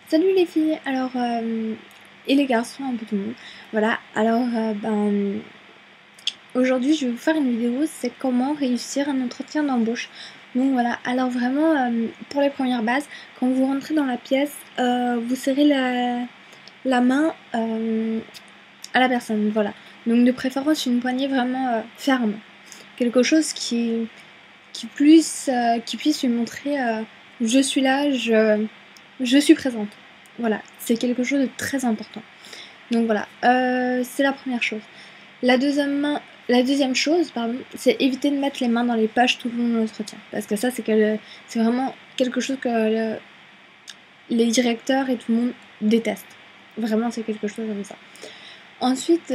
Salut les filles, et les garçons, un peu tout le monde. Voilà, aujourd'hui je vais vous faire une vidéo, c'est comment réussir un entretien d'embauche. Donc voilà, alors vraiment, pour les premières bases, quand vous rentrez dans la pièce, vous serrez la main à la personne, voilà. Donc de préférence une poignée vraiment ferme. Quelque chose qui puisse lui montrer je suis là, je suis présente. Voilà, c'est quelque chose de très important. Donc voilà, c'est la première chose. La deuxième chose, pardon, c'est éviter de mettre les mains dans les poches tout le long de l'entretien. Parce que ça, c'est vraiment quelque chose que les directeurs et tout le monde détestent. Vraiment, c'est quelque chose comme ça. Ensuite,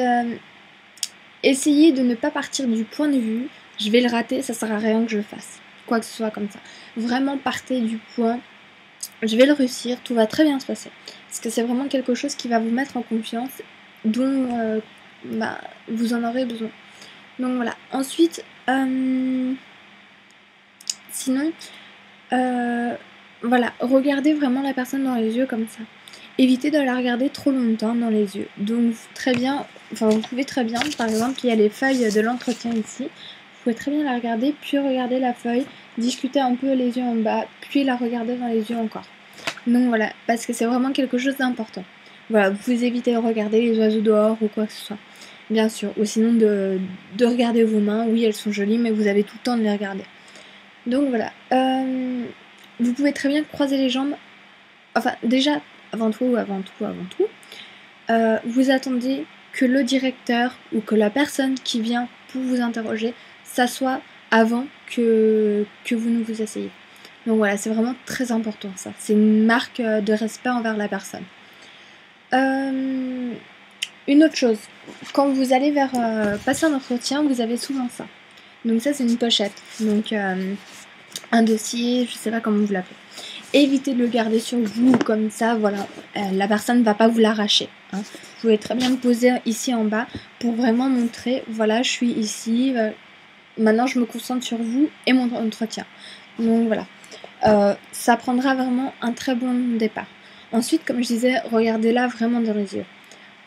essayez de ne pas partir du point de vue je vais le rater, ça sert à rien que je le fasse. Quoi que ce soit comme ça. Vraiment partez du point je vais le réussir, tout va très bien se passer. Parce que c'est vraiment quelque chose qui va vous mettre en confiance, dont vous en aurez besoin. Donc voilà. Ensuite, sinon, voilà, regardez vraiment la personne dans les yeux comme ça. Évitez de la regarder trop longtemps dans les yeux. Donc très bien, enfin vous pouvez très bien, par exemple, il y a les feuilles de l'entretien ici. Vous pouvez très bien la regarder, puis regarder la feuille, discuter un peu les yeux en bas, puis la regarder dans les yeux encore. Donc voilà, parce que c'est vraiment quelque chose d'important. Voilà, vous pouvez éviter de regarder les oiseaux dehors ou quoi que ce soit. Bien sûr, ou sinon de regarder vos mains. Oui, elles sont jolies, mais vous avez tout le temps de les regarder. Donc voilà. Vous pouvez très bien croiser les jambes. Enfin, déjà, avant tout, vous attendez que le directeur ou que la personne qui vient pour vous interroger s'assoie avant que vous ne vous asseyez. Donc voilà, c'est vraiment très important ça. C'est une marque de respect envers la personne. Une autre chose, quand vous allez vers passer un entretien, vous avez souvent ça. Donc ça, c'est une pochette. Donc un dossier, je sais pas comment vous l'appelez. Évitez de le garder sur vous comme ça, voilà. La personne ne va pas vous l'arracher. Hein. Vous pouvez très bien le poser ici en bas pour vraiment montrer, voilà, je suis ici. Maintenant, je me concentre sur vous et mon entretien. Donc voilà. Ça prendra vraiment un très bon départ. Ensuite, comme je disais, regardez-la vraiment dans les yeux.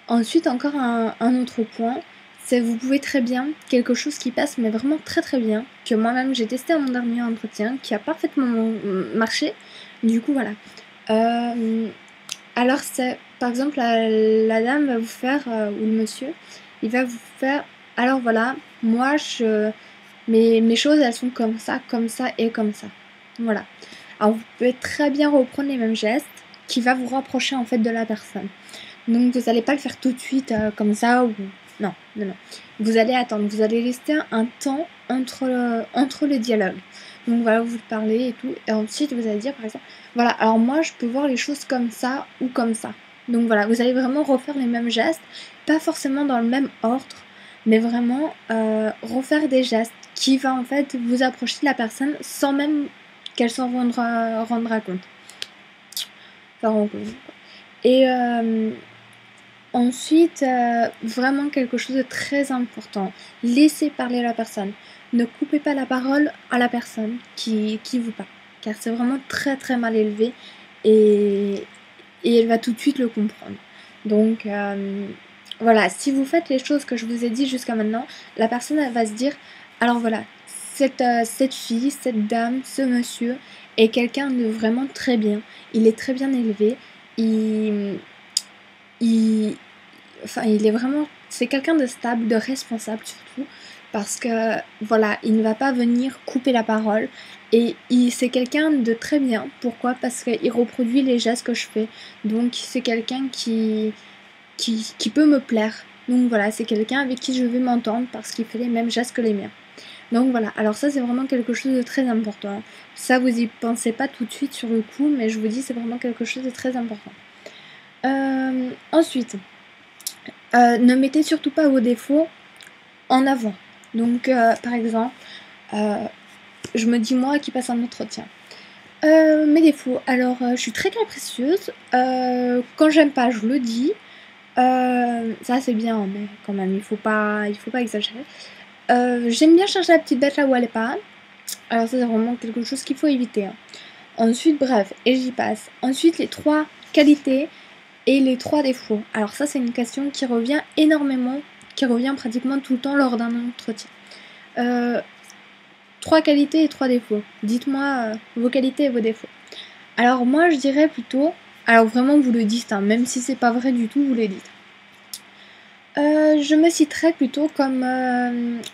Ensuite, encore un autre point, c'est vous pouvez très bien, quelque chose qui passe mais vraiment très très bien, que moi-même j'ai testé à mon dernier entretien, qui a parfaitement marché. Du coup, voilà. Alors c'est, par exemple, la dame va vous faire, ou le monsieur, il va vous faire, alors voilà, moi, mes choses, elles sont comme ça et comme ça. Voilà. Alors vous pouvez très bien reprendre les mêmes gestes qui va vous rapprocher en fait de la personne. Donc vous n'allez pas le faire tout de suite comme ça ou non. Vous allez attendre, vous allez laisser un temps entre les dialogues. Donc voilà, vous parlez et tout, et ensuite vous allez dire par exemple, voilà, alors moi je peux voir les choses comme ça ou comme ça. Donc voilà, vous allez vraiment refaire les mêmes gestes, pas forcément dans le même ordre, mais vraiment refaire des gestes qui va en fait vous approcher de la personne sans même qu'elle s'en rendra compte. Et ensuite, vraiment quelque chose de très important, laissez parler la personne. Ne coupez pas la parole à la personne qui vous parle, car c'est vraiment très très mal élevé et elle va tout de suite le comprendre. Donc voilà, si vous faites les choses que je vous ai dit jusqu'à maintenant, la personne elle va se dire, alors voilà, cette fille, cette dame, ce monsieur est quelqu'un de vraiment très bien, il est très bien élevé, il est vraiment, c'est quelqu'un de stable, de responsable surtout, parce que voilà, il ne va pas venir couper la parole et c'est quelqu'un de très bien. Pourquoi? Parce qu'il reproduit les gestes que je fais, donc c'est quelqu'un qui peut me plaire. Donc voilà, c'est quelqu'un avec qui je vais m'entendre parce qu'il fait les mêmes gestes que les miens. Donc voilà, alors ça c'est vraiment quelque chose de très important. Ça vous y pensez pas tout de suite sur le coup, mais je vous dis c'est vraiment quelque chose de très important. Ensuite, ne mettez surtout pas vos défauts en avant. Donc par exemple, je me dis moi qui passe un entretien. Mes défauts, alors je suis très capricieuse, quand j'aime pas je le dis, ça c'est bien mais quand même il faut pas exagérer. J'aime bien chercher la petite bête là où elle est pas, alors ça c'est vraiment quelque chose qu'il faut éviter. Hein. Ensuite bref, et j'y passe. Ensuite les trois qualités et les 3 défauts. Alors ça, c'est une question qui revient énormément, qui revient pratiquement tout le temps lors d'un entretien. 3 qualités et 3 défauts. Dites-moi vos qualités et vos défauts. Alors moi, je dirais plutôt... Alors vraiment, vous le dites, hein, même si c'est pas vrai du tout, vous le dites. Je me citerais plutôt comme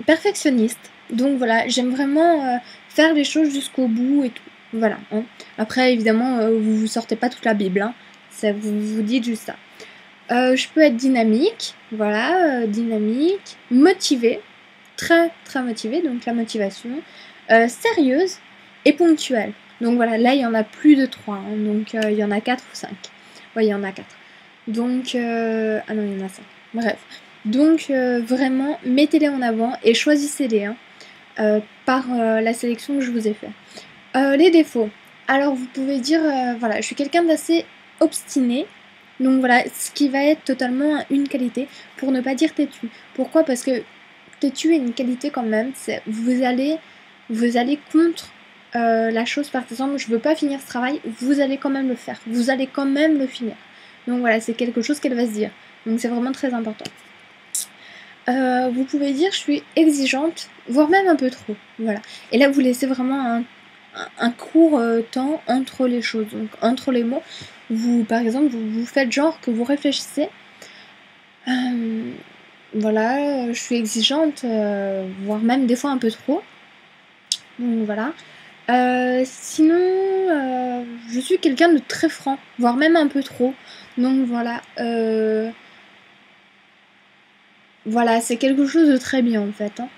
perfectionniste. Donc voilà, j'aime vraiment faire les choses jusqu'au bout et tout. Voilà. Hein. Après, évidemment, vous sortez pas toute la Bible. Hein. Ça, vous dites juste ça. Je peux être dynamique. Voilà, dynamique. Motivée. Très, très motivée. Donc la motivation. Sérieuse et ponctuelle. Donc voilà, là, il y en a plus de 3. Hein, donc il y en a 4 ou 5. Ouais, il y en a 4. Donc... Ah non, il y en a 5. Bref. Donc vraiment, mettez-les en avant et choisissez-les par la sélection que je vous ai fait. Les défauts. Alors vous pouvez dire, voilà, je suis quelqu'un d'assez obstiné. Donc voilà, ce qui va être totalement une qualité, pour ne pas dire têtu. Pourquoi? Parce que têtu est une qualité quand même. C'est vous allez contre la chose. Par exemple, je veux pas finir ce travail, vous allez quand même le faire. Vous allez quand même le finir. Donc voilà, c'est quelque chose qu'elle va se dire. Donc c'est vraiment très important. Vous pouvez dire je suis exigeante, voire même un peu trop. Voilà. Et là, vous laissez vraiment un court temps entre les choses, donc entre les mots. Vous, par exemple, vous faites genre que vous réfléchissez. Voilà, je suis exigeante, voire même des fois un peu trop. Donc voilà. Sinon, je suis quelqu'un de très franc, voire même un peu trop. Donc voilà. Voilà, c'est quelque chose de très bien en fait. Hein.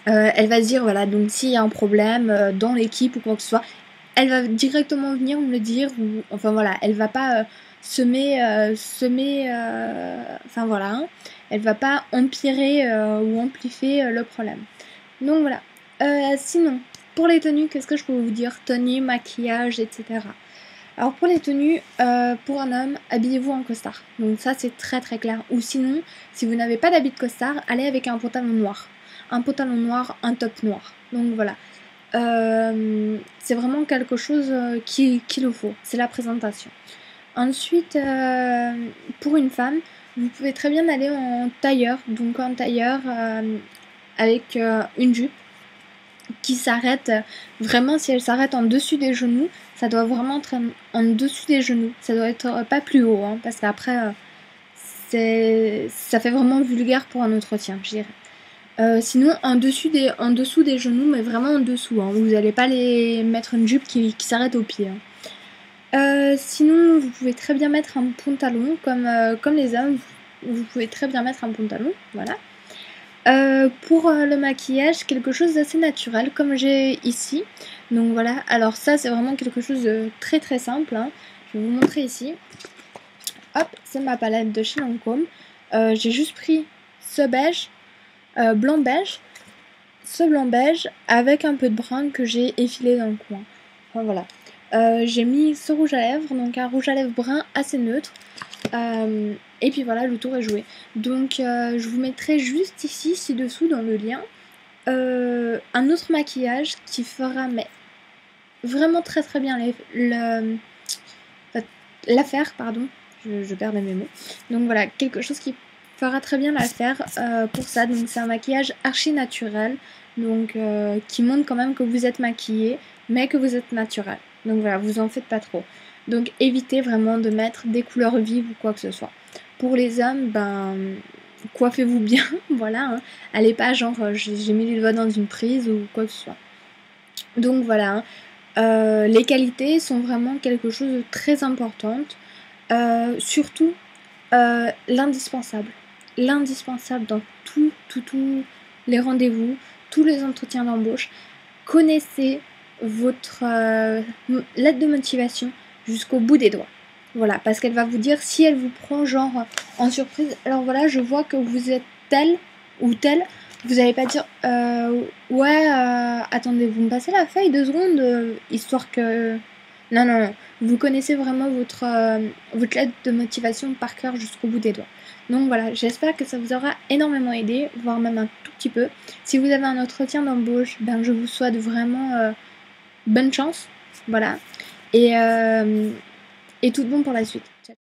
Elle va se dire, voilà, donc s'il y a un problème dans l'équipe ou quoi que ce soit, elle va directement venir me le dire. Ou, enfin voilà, elle va pas enfin voilà, hein, elle va pas empirer ou amplifier le problème. Donc voilà. Sinon, pour les tenues, qu'est-ce que je peux vous dire? Tenue, maquillage, etc. Alors pour les tenues, pour un homme, habillez-vous en costard. Donc ça c'est très très clair. Ou sinon, si vous n'avez pas d'habit de costard, allez avec un pantalon noir. Un pantalon noir, un top noir. Donc voilà. C'est vraiment quelque chose qu'il le faut. C'est la présentation. Ensuite, pour une femme, vous pouvez très bien aller en tailleur. Donc en tailleur avec une jupe qui s'arrête vraiment, si elle s'arrête en dessus des genoux, ça doit vraiment être en dessus des genoux. Ça doit être pas plus haut, hein, parce qu'après, ça fait vraiment vulgaire pour un entretien, je dirais. Sinon, en dessous des genoux, mais vraiment en dessous. Hein, vous n'allez pas les mettre une jupe qui s'arrête au pied. Hein. Sinon, vous pouvez très bien mettre un pantalon, comme les hommes, vous pouvez très bien mettre un pantalon, voilà. Pour le maquillage, quelque chose d'assez naturel comme j'ai ici. Donc voilà, alors ça c'est vraiment quelque chose de très très simple. Hein. Je vais vous montrer ici. Hop, c'est ma palette de chez Lancôme. J'ai juste pris ce beige, blanc beige, ce blanc beige avec un peu de brun que j'ai effilé dans le coin. Enfin, voilà. J'ai mis ce rouge à lèvres, donc un rouge à lèvres brun assez neutre. Et puis voilà, le tour est joué. Donc je vous mettrai juste ici, ci-dessous dans le lien, un autre maquillage qui fera mais vraiment très très bien l'affaire, pardon, je perds mes mots. Donc voilà, quelque chose qui fera très bien l'affaire pour ça. Donc c'est un maquillage archi naturel, donc qui montre quand même que vous êtes maquillé, mais que vous êtes naturel. Donc voilà, vous en faites pas trop. Donc évitez vraiment de mettre des couleurs vives ou quoi que ce soit. Pour les hommes, ben coiffez-vous bien, voilà. Hein. Allez pas genre j'ai mis les doigts dans une prise ou quoi que ce soit. Donc voilà. Hein. Les qualités sont vraiment quelque chose de très important. Surtout l'indispensable. L'indispensable dans tous les rendez-vous, tous les entretiens d'embauche. Connaissez votre lettre de motivation jusqu'au bout des doigts. Voilà, parce qu'elle va vous dire si elle vous prend genre en surprise. Alors voilà, je vois que vous êtes tel ou tel. Vous n'allez pas dire ouais, attendez, vous me passez la feuille 2 secondes, histoire que... Non, non, non. Vous connaissez vraiment votre lettre de motivation par cœur jusqu'au bout des doigts. Donc voilà, j'espère que ça vous aura énormément aidé, voire même un tout petit peu. Si vous avez un entretien d'embauche, ben je vous souhaite vraiment bonne chance. Voilà. Et et tout de bon pour la suite. Ciao.